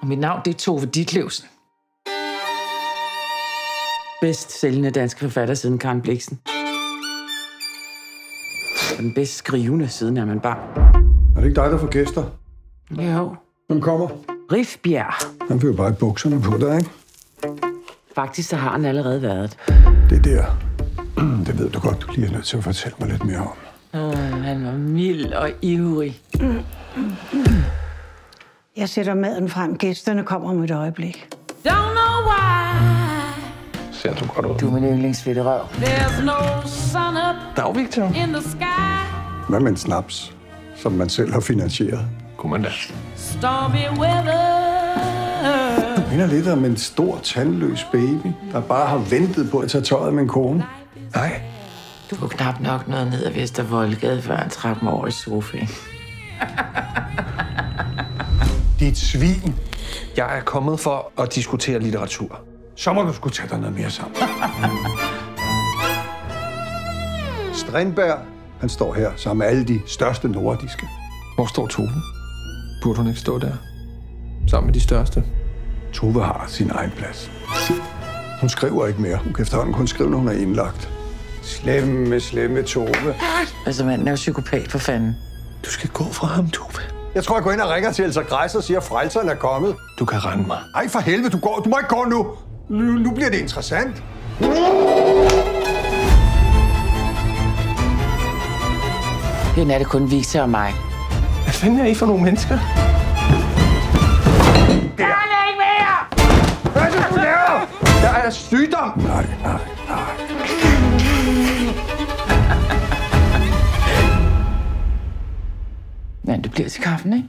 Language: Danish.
Mit navn, det er Tove Ditlevsen. Bedst sælgende danske forfatter siden Karen Blixen. Og den bedst skrivende siden er man barn. Er det ikke dig, der får gæster? Jo. Hvem kommer? Rifbjerg. Han vil jo bare i bukserne på dig, ikke? Faktisk så har han allerede været. Det der. Det ved du godt, du lige er nødt til at fortælle mig lidt mere om. Han var mild og ivrig. Jeg sætter maden frem. Gæsterne kommer om et øjeblik. Don't know why. Ser du godt ud? Du er min yndlingsfedte røv. There's no sun up Dag, Victor. in the sky. Hvad med en snaps, som man selv har finansieret? Kunne man da. Stormy weather. Jeg minder lidt om en stor, tandløs baby, der bare har ventet på at tage tøjet med en kone. Nej. Du var knap nok noget ned ad Vestervoldgade, før han trak mig over i sofaen. Dit svin. Jeg er kommet for at diskutere litteratur. Så må du skulle tage dig noget mere sammen. Strindberg, han står her sammen med alle de største nordiske. Hvor står Tove? Burde hun ikke stå der? Sammen med de største? Tove har sin egen plads. Hun skriver ikke mere. Hun kan efterhånden kun skrive, når hun er indlagt. Slemme Tove. Altså, manden er jo psykopat, for fanden. Du skal gå fra ham, Tove. Jeg tror, jeg går ind og ringer til Elsa Grejs og siger, at frelseren er kommet. Du kan rende mig. Ej, for helvede, du må ikke gå nu. Nu bliver det interessant. Her er det kun Victor og mig. Hvad fanden er I for nogle mennesker? Der. ikke mere! Hvad er det, du laver? Der er sygdom! Nej. Men du bliver til kaffen, ikke?